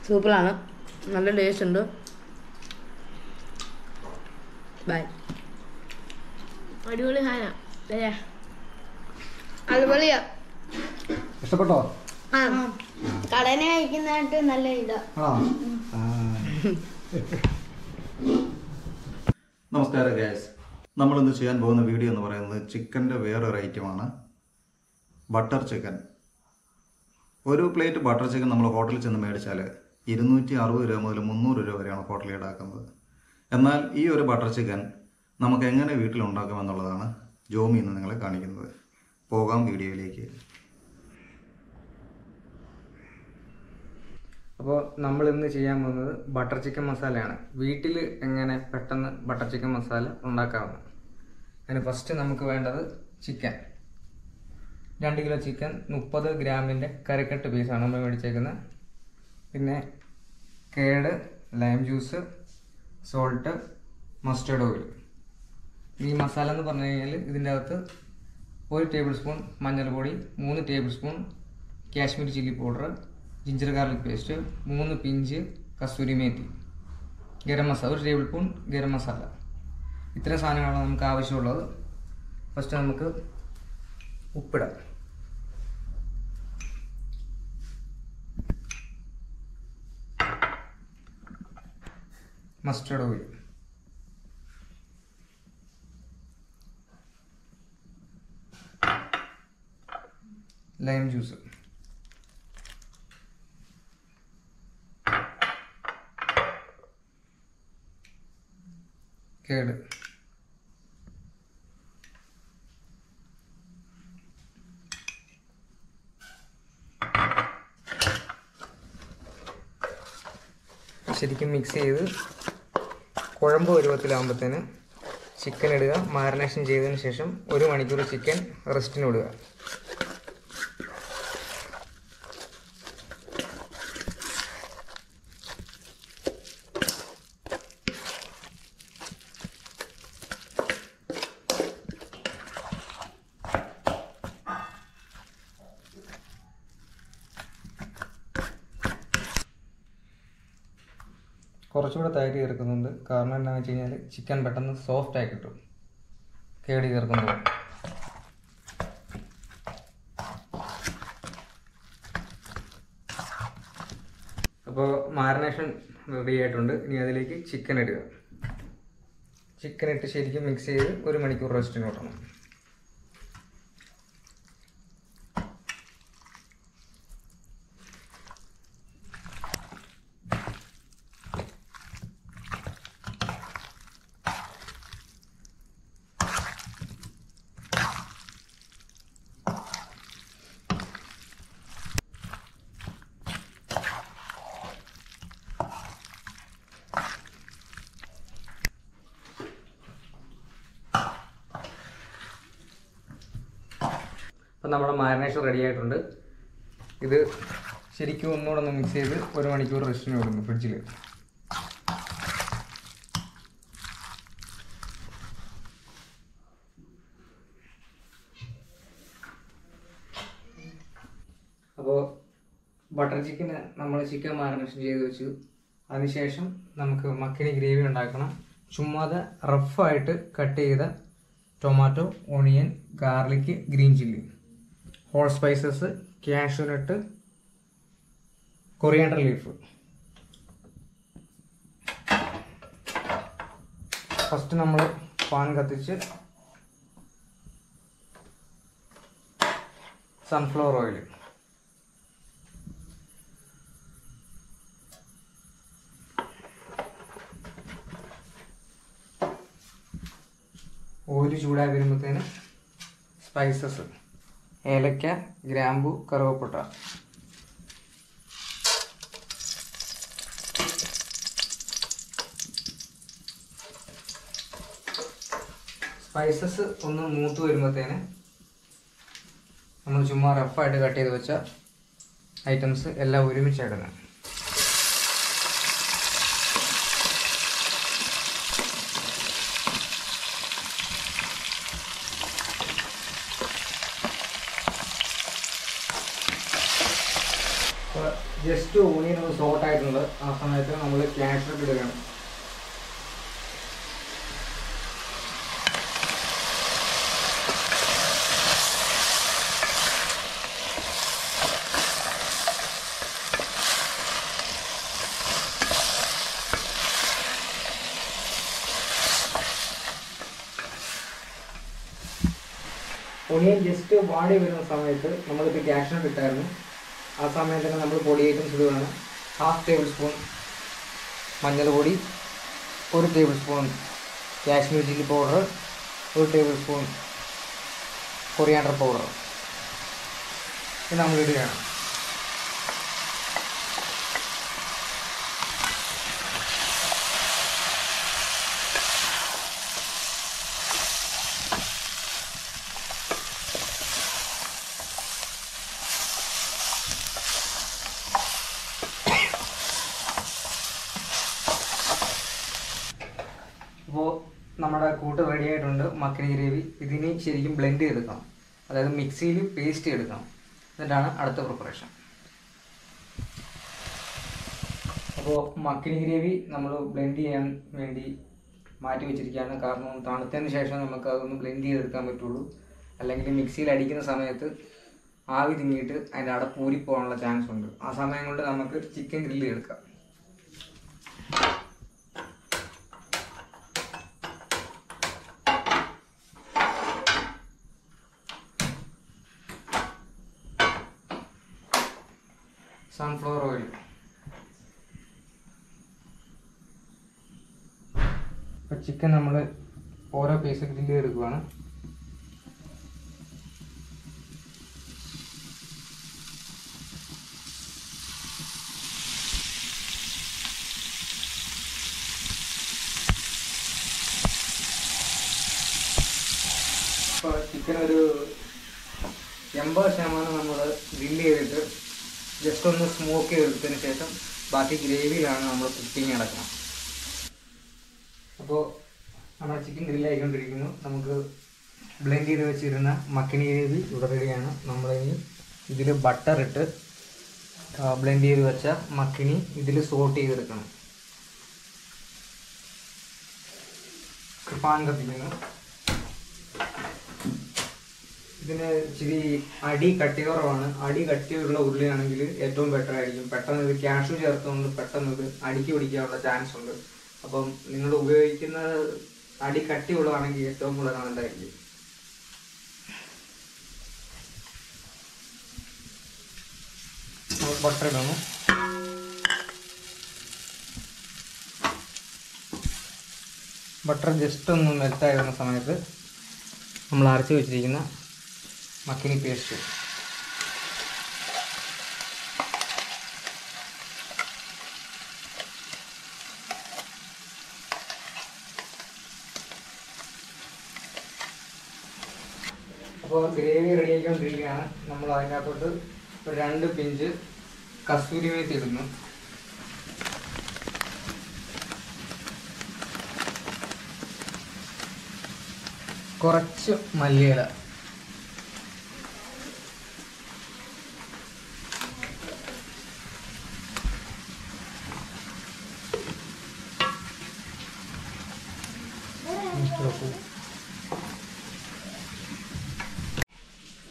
സൂപ്പറാണ്, നല്ല ടേസ്റ്റ് ഉണ്ട്. ബൈ. അടിപൊളി സാധനം. അടിപൊളിയാ. ഇഷ്ടപ്പെട്ടോ? കടനെ കഴിക്കുന്നതായിട്ട് നല്ല ഇതാ. നമസ്കാരം ഗൈസ്, നമ്മളിന്ന് ചെയ്യാൻ പോകുന്ന വീഡിയോ എന്ന് പറയുന്നത് ചിക്കൻ്റെ വേറൊരു ഐറ്റമാണ് ബട്ടർ ചിക്കൻ. ഒരു പ്ലേറ്റ് ബട്ടർ ചിക്കൻ നമ്മൾ ഹോട്ടലിൽ ചെന്ന് മേടിച്ചാൽ 260 രൂപ മുതൽ 300 രൂപ വരെയാണ് ഹോട്ടലിൽ ഈടാക്കുന്നത്. എന്നാൽ ഈ ഒരു ബട്ടർ ചിക്കൻ നമുക്ക് എങ്ങനെ വീട്ടിലുണ്ടാക്കാമെന്നുള്ളതാണ് ജോമി ഇന്ന് നിങ്ങളെ കാണിക്കുന്നത്. പോകാം വീഡിയോയിലേക്ക്. അപ്പോൾ നമ്മളിന്ന് ചെയ്യാൻ പോകുന്നത് ബട്ടർ ചിക്കൻ മസാലയാണ്. വീട്ടിൽ എങ്ങനെ പെട്ടെന്ന് ബട്ടർ ചിക്കൻ മസാല ഉണ്ടാക്കാവുന്നത്. അതിന് ഫസ്റ്റ് നമുക്ക് വേണ്ടത് ചിക്കൻ. 2 കിലോ ചിക്കൻ, 30 ഗ്രാമിൻ്റെ കറിക്കട്ട് പീസാണ് നമ്മൾ മേടിച്ചേക്കുന്നത്. പിന്നെ കേട്, lime juice, salt, mustard oil. ഈ മസാല എന്ന് പറഞ്ഞു കഴിഞ്ഞാൽ ഇതിൻ്റെ അകത്ത് 1 ടേബിൾ സ്പൂൺ മഞ്ഞൾപ്പൊടി, 3 table spoon Kashmiri chilli powder, ginger garlic paste, 3 pinch kasuri methi, garam masala 1 table spoon garam masala. ഇത്രയും സാധനങ്ങളാണ് നമുക്ക് ആവശ്യമുള്ളത്. ഫസ്റ്റ് നമുക്ക് ഉപ്പിടാം. മസ്റ്റേർഡ് ഓയിൽ, ലൈം ജ്യൂസ്, കേട്, ശരിക്കും മിക്സ് ചെയ്ത് കുഴമ്പ് പരുവത്തിലാകുമ്പോഴത്തേന് ചിക്കൻ ഇടുക. മാരിനേഷൻ ചെയ്തതിന് ശേഷം 1 മണിക്കൂർ ചിക്കൻ റെസ്റ്റിന് ഇടുക. കുറച്ചുകൂടെ തൈര് ചേർക്കുന്നുണ്ട്. കാരണം എന്താണെന്ന് വെച്ച് കഴിഞ്ഞാൽ ചിക്കൻ പെട്ടെന്ന് സോഫ്റ്റ് ആയി കിട്ടും കേടി ചേർക്കുമ്പോൾ. അപ്പോൾ മാരിനേഷൻ റെഡി ആയിട്ടുണ്ട്. ഇനി അതിലേക്ക് ചിക്കൻ ഇടുക. ചിക്കൻ ഇട്ട് ശരിക്കും മിക്സ് ചെയ്ത് 1 മണിക്കൂർ റെസ്റ്റിന് വിടണം. അപ്പം നമ്മുടെ മാരിനേഷൻ റെഡി ആയിട്ടുണ്ട്. ഇത് ശരിക്കും ഒന്നുകൂടെ ഒന്ന് മിക്സ് ചെയ്ത് 1 മണിക്കൂർ റെസ്റ്റിന് വിടുന്നു ഫ്രിഡ്ജിൽ. അപ്പോൾ ബട്ടർ ചിക്കന് നമ്മൾ ചിക്കൻ മാരിനേഷൻ ചെയ്ത് വെച്ചു. അതിനുശേഷം നമുക്ക് മക്കനി ഗ്രേവി ഉണ്ടാക്കണം. ചുമ്മാതെ റഫായിട്ട് കട്ട് ചെയ്ത tomato, onion, garlic, green chilli, whole spices, cashew nut, coriander leaf. First നമ്മൾ പാൻ കത്തിച്ച് സൺഫ്ലവർ ഓയിൽ, ഓയിൽ ചൂടായി വരുമ്പോഴത്തേന് സ്പൈസസ്, ഏലക്ക, ഗ്രാമ്പു, കറുവപ്പട്ട. സ്പൈസസ് ഒന്ന് മൂത്ത് വരുമ്പോഴത്തേന് നമ്മൾ ചുമ്മാ റഫായിട്ട് കട്ട് ചെയ്ത് വെച്ച ഐറ്റംസ് എല്ലാം ഒരുമിച്ചിടണം. ജസ്റ്റ് ഓണിയൻ ഒന്ന് സോട്ട് ആയിട്ടുണ്ട്. ആ സമയത്ത് നമ്മൾ ക്യാഷ് ഇടുകയാണ്. ഒണിയൻ ജസ്റ്റ് വാടി വരുന്ന സമയത്ത് നമ്മളിപ്പോൾ ക്യാഷ്നട്ട് ഇട്ടായിരുന്നു. ആ സമയത്ത് തന്നെ നമ്മൾ പൊടി ഐറ്റംസ് ഇടുകയാണ്. 1/2 ടേബിൾ സ്പൂൺ മഞ്ഞൾപ്പൊടി, 1 table spoon Kashmir chilli powder, 1 table spoon coriander powder ഇത് നമ്മൾ ഇടുകയാണ്. അപ്പോൾ നമ്മുടെ കൂട്ട് റെഡി ആയിട്ടുണ്ട്. മക്കനി ഗ്രേവി ഇതിന് ശരിക്കും ബ്ലെൻഡ് ചെയ്തെടുക്കണം, അതായത് മിക്സിയിൽ പേസ്റ്റ് ചെയ്തെടുക്കണം. എന്നിട്ടാണ് അടുത്ത പ്രിപ്പറേഷൻ. അപ്പോൾ മക്കനി ഗ്രേവി നമ്മൾ ബ്ലെൻഡ് ചെയ്യാൻ വേണ്ടി മാറ്റി വെച്ചിരിക്കുകയാണ്. കാരണം തണുത്തതിന് ശേഷം നമുക്ക് അതൊന്ന് ബ്ലെൻഡ് ചെയ്തെടുക്കാൻ പറ്റുള്ളൂ. അല്ലെങ്കിൽ മിക്സിയിൽ അടിക്കുന്ന സമയത്ത് ആവി തിങ്ങിയിട്ട് അതിൻ്റെ അടപ്പ് ഊരിപ്പോകാനുള്ള ചാൻസ് ഉണ്ട്. ആ സമയം കൊണ്ട് നമുക്ക് ചിക്കൻ ഗ്രില്ല് എടുക്കാം. സൺഫ്ലവർ ഓയിൽ, ഇപ്പോൾ ചിക്കൻ നമ്മൾ ഓരോ പീസ് ഗ്രില്ല് എടുക്കുകയാണ്. ഇപ്പോൾ ചിക്കൻ ഒരു 80% നമ്മൾ ഗ്രില്ല് ചെയ്തിട്ട് ജസ്റ്റ് ഒന്ന് സ്മോക്ക് ചെയ്തെടുത്തതിന് ശേഷം ബാക്കി ഗ്രേവിയിലാണ് നമ്മൾ കുക്കിങ് നടക്കണം. അപ്പോൾ നമ്മുടെ ചിക്കൻ ഗ്രില്ലായിക്കൊണ്ടിരിക്കുന്നു. നമുക്ക് ബ്ലെൻഡ് ചെയ്ത് വെച്ചിരുന്ന മക്കനി ഗ്രേവി ഇവിടെ റെഡിയാണ്. നമ്മളിനി ഇതിൽ ബട്ടർ ഇട്ട് ബ്ലെൻഡ് ചെയ്ത് വെച്ച മക്കനി ഇതിൽ സോട്ട് ചെയ്തെടുക്കണം. പാൻ കത്തിക്കുന്നു. ഇതിന് ഇച്ചിരി അടി കട്ടി കുറവാണ്. അടി കട്ടിയുള്ള ഉരുളിയാണെങ്കിൽ ഏറ്റവും ബെറ്റർ ആയിരിക്കും. പെട്ടെന്ന് ഇത് ക്യാഷു ചേർത്തുകൊണ്ട് പെട്ടെന്ന് ഇത് അടിക്ക് പിടിക്കാനുള്ള ചാൻസ് ഉണ്ട്. അപ്പം നിങ്ങൾ ഉപയോഗിക്കുന്ന അടി കട്ടിയുള്ളതാണെങ്കിൽ ഏറ്റവും കൂടുതൽ നല്ലതായിരിക്കും. ബട്ടർ ഇടുന്നു. ബട്ടർ ജസ്റ്റ് ഒന്ന് മെൽറ്റായി വരുന്ന സമയത്ത് നമ്മൾ അരച്ച് വെച്ചിരിക്കുന്ന മക്കനി പേസ്റ്റ്, അപ്പോൾ ഗ്രേവി റെഡി ആയിക്കൊണ്ടിരിക്കുകയാണ്. നമ്മൾ അതിനകത്തോട്ട് ഒരു 2 പിഞ്ച് കസ്തൂരി മേത്തി ഇടുന്നു. കുറച്ച് മല്ലിയില,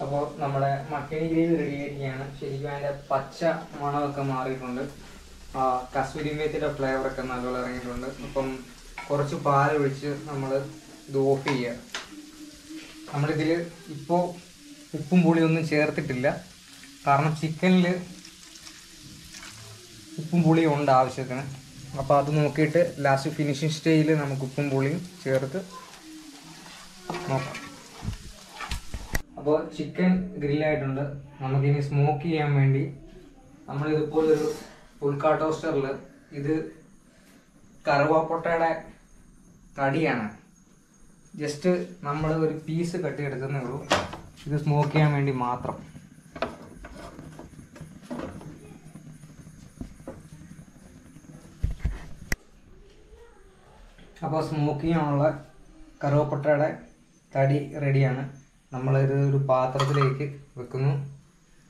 അപ്പോൾ നമ്മുടെ മക്കനി ഗ്രേവി റെഡി ആയിരിക്കുകയാണ്. ശരിക്കും അതിൻ്റെ പച്ച മണമൊക്കെ മാറിയിട്ടുണ്ട്. കസ്തൂരി മേത്തിയുടെ ഫ്ലേവറൊക്കെ നല്ലപോലെ ഇറങ്ങിയിട്ടുണ്ട്. അപ്പം കുറച്ച് പാലൊഴിച്ച് നമ്മൾ ഇത് ഓഫ് ചെയ്യുക. നമ്മളിതിൽ ഇപ്പോൾ ഉപ്പും പുളിയൊന്നും ചേർത്തിട്ടില്ല. കാരണം ചിക്കനിൽ ഉപ്പും പുളിയും ഉണ്ട് ആവശ്യത്തിന്. അപ്പോൾ അത് നോക്കിയിട്ട് ലാസ്റ്റ് ഫിനിഷിങ് സ്റ്റേജിൽ നമുക്ക് ഉപ്പും പുളിയും ചേർത്ത് നോക്കാം. അപ്പോൾ ചിക്കൻ ഗ്രില്ലായിട്ടുണ്ട്. നമുക്കിനി സ്മോക്ക് ചെയ്യാൻ വേണ്ടി നമ്മളിതുപോലൊരു പുൽക്കാ ടോസ്റ്ററിൽ, ഇത് കറുവാപ്പൊട്ടയുടെ തടിയാണ്, ജസ്റ്റ് നമ്മൾ ഒരു പീസ് കട്ടിയെടുക്കുന്നേ ഉള്ളൂ. ഇത് സ്മോക്ക് ചെയ്യാൻ വേണ്ടി മാത്രം. അപ്പോൾ സ്മോക്ക് ചെയ്യാനുള്ള കറുവപ്പട്ടയുടെ തടി റെഡിയാണ്. നമ്മളിത് ഒരു പാത്രത്തിലേക്ക് വെക്കുന്നു.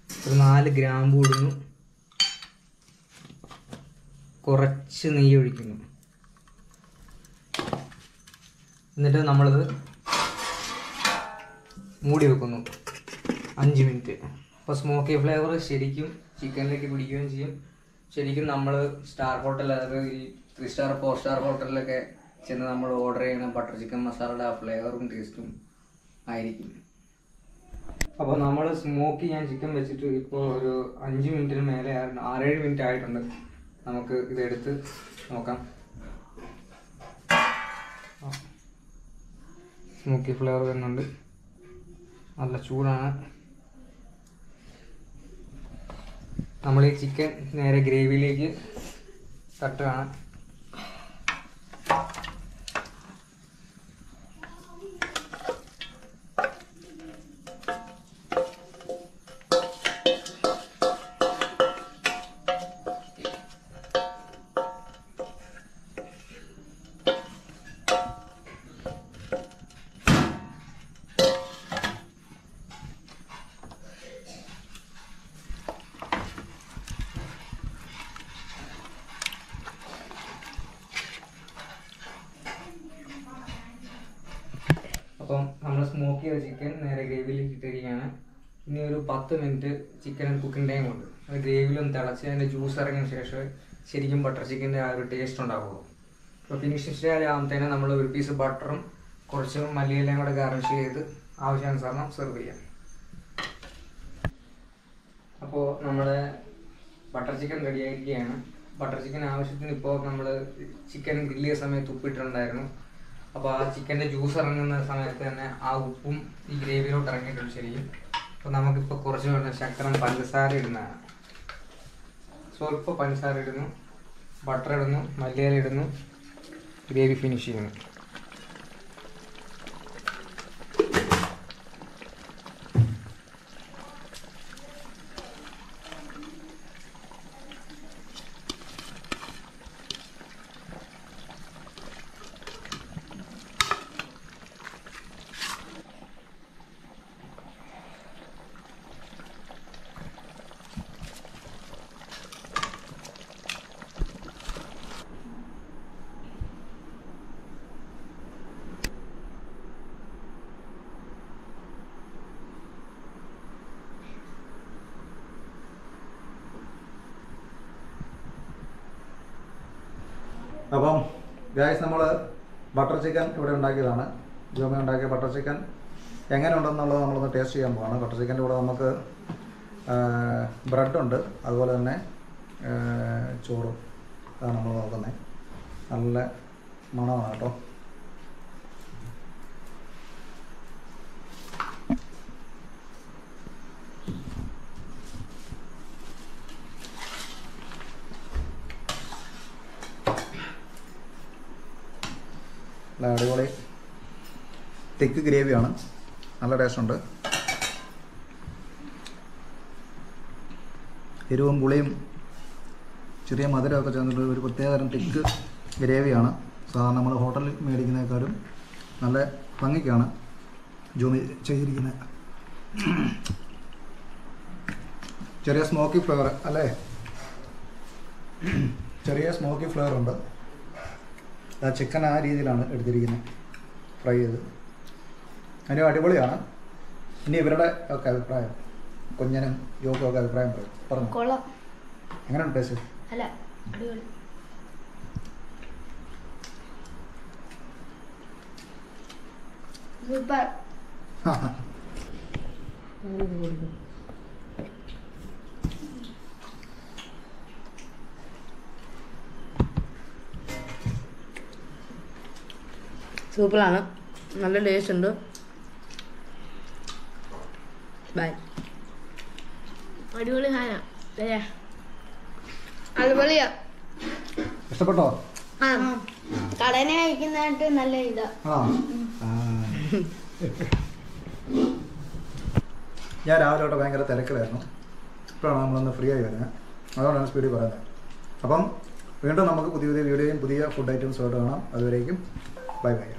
ഒരു 4 ഗ്രാമ്പു ഇടുന്നു. കുറച്ച് നെയ്യ് ഒഴിക്കുന്നു. എന്നിട്ട് നമ്മളിത് മൂടി വെക്കുന്നു 5 മിനിറ്റ്. അപ്പോൾ സ്മോക്കി ഫ്ലേവർ ശരിക്കും ചിക്കനിലേക്ക് പിടിക്കുകയും ചെയ്യും. ശരിക്കും നമ്മൾ സ്റ്റാർ ഹോട്ടൽ, അതായത് ഈ 3 സ്റ്റാർ 4 സ്റ്റാർ ഹോട്ടലിലൊക്കെ ചെന്ന് നമ്മൾ ഓർഡർ ചെയ്യുന്ന ബട്ടർ ചിക്കൻ മസാലയുടെ ആ ഫ്ലേവറും ടേസ്റ്റും ആയിരിക്കും. അപ്പോൾ നമ്മൾ സ്മോക്കി ഞാൻ ചിക്കൻ വെച്ചിട്ട് ഇപ്പോൾ ഒരു 5 മിനിറ്റിന് മേലെ 6-7 മിനിറ്റ് ആയിട്ടുണ്ട്. നമുക്ക് ഇതെടുത്ത് നോക്കാം. സ്മോക്കി ഫ്ലേവർ വരുന്നുണ്ട്, നല്ല ചൂടാണ്. നമ്മൾ ഈ ചിക്കൻ നേരെ ഗ്രേവിയിലേക്ക് തട്ടുകയാണ്. അപ്പം നമ്മൾ സ്മോക്ക് ചെയ്ത ചിക്കൻ നേരെ ഗ്രേവിയിലേക്ക് ഇട്ടിരിക്കുകയാണ്. ഇനി ഒരു 10 മിനിറ്റ് ചിക്കൻ കുക്കിംഗ് ടൈം ഉണ്ട്. അത് ഗ്രേവിയിലൊന്ന് തിളച്ച് അതിൻ്റെ ജ്യൂസ് ഇറങ്ങിയതിന് ശേഷം ശരിക്കും ബട്ടർ ചിക്കൻ്റെ ആ ഒരു ടേസ്റ്റ് ഉണ്ടാവുള്ളൂ. അപ്പോൾ ഫിനിഷിംഗ് സ്റ്റേജ് ആകുമ്പോഴത്തേന് നമ്മൾ ഒരു പീസ് ബട്ടറും കുറച്ച് മല്ലിയിലയും കൂടെ ഗാർണിഷ് ചെയ്ത് ആവശ്യാനുസരണം സെർവ് ചെയ്യാം. അപ്പോൾ നമ്മുടെ ബട്ടർ ചിക്കൻ റെഡി ആയിരിക്കുകയാണ്. ബട്ടർ ചിക്കൻ ആവശ്യത്തിന് ഇപ്പോൾ നമ്മൾ ചിക്കൻ ഗ്രില്ല് ചെയ്ത സമയത്ത് ഉപ്പിട്ടിട്ടുണ്ടായിരുന്നു. അപ്പോൾ ആ ചിക്കൻ്റെ ജ്യൂസ് ഇറങ്ങുന്ന സമയത്ത് തന്നെ ആ ഉപ്പും ഈ ഗ്രേവിയിലോട്ട് ഇറങ്ങിയിട്ടുണ്ട് ശരിക്കും. അപ്പോൾ നമുക്കിപ്പോൾ കുറച്ച് വേണ്ട ശർക്കര പഞ്ചസാര ഇടുന്നതാണ്. സ്വല്പം പഞ്ചസാര ഇടുന്നു, ബട്ടർ ഇടുന്നു, മല്ലിയില ഇടുന്നു, ഗ്രേവി ഫിനിഷ് ചെയ്യുന്നു. അപ്പം ഗായ്സ്, നമ്മൾ ബട്ടർ ചിക്കൻ ഇവിടെ ഉണ്ടാക്കിയതാണ്. ജോമ ഉണ്ടാക്കിയ ബട്ടർ ചിക്കൻ എങ്ങനെ ഉണ്ടെന്നുള്ളത് നമ്മളൊന്ന് ടേസ്റ്റ് ചെയ്യാൻ പോവാണ്. ബട്ടർ ചിക്കൻ്റെ കൂടെ നമുക്ക് ബ്രെഡുണ്ട്, അതുപോലെ തന്നെ ചോറും അതാണ് നമ്മൾ നോക്കുന്നത്. നല്ല മണമാണ് കേട്ടോ. നല്ല അടിപൊളി തിക്ക് ഗ്രേവിയാണ്, നല്ല ടേസ്റ്റുണ്ട്. എരിവും പുളിയും ചെറിയ മധുരമൊക്കെ ചേർന്നിട്ട് ഒരു പ്രത്യേകതരം തിക്ക് ഗ്രേവിയാണ്. സാധാരണ നമ്മൾ ഹോട്ടലിൽ മേടിക്കുന്നതിനേക്കാളും നല്ല ഭംഗിക്കാണ് ജോമി ചെയ്തിരിക്കുന്നത്. ചെറിയ സ്മോക്കി ഫ്ലേവർ അല്ലേ, ചെറിയ സ്മോക്കി ഫ്ലേവർ ഉണ്ട്. ചിക്കൻ ആ രീതിയിലാണ് എടുത്തിരിക്കുന്നത്, ഫ്രൈ ചെയ്ത്. അതിന് അടിപൊളിയാണ്. ഇനി ഇവരുടെ ഒക്കെ അഭിപ്രായം, കുഞ്ഞനും ജോക്കും ഒക്കെ അഭിപ്രായം പറഞ്ഞു. കൊള്ളാം. എങ്ങനെയാണ് ടേസ്റ്റ്? അല്ല, അടിപൊളി. സൂപ്പർ. സൂപ്പറാണ്, നല്ല ടേസ്റ്റ് ഉണ്ട്. ബൈ. അടിപൊളി സാധനം. അടിപൊളിയാ. ഇഷ്ടപ്പെട്ടോ? ആ, കടനെ കഴിക്കുന്നതായിട്ട് നല്ല ഇതാ. ഞാൻ രാവിലെ തൊട്ട് ഭയങ്കര തിരക്കിലായിരുന്നു. ഇപ്പോഴാണ് നമ്മളൊന്ന് ഫ്രീ ആയി വരുന്നത്, അതുകൊണ്ടാണ് സ്പീഡിൽ പറയുന്നത്. അപ്പം വീണ്ടും നമുക്ക് പുതിയ പുതിയ വീഡിയോയും പുതിയ ഫുഡ് ഐറ്റംസുമായിട്ട് കാണാം. അതുവരേക്കും ബൈ ബൈ.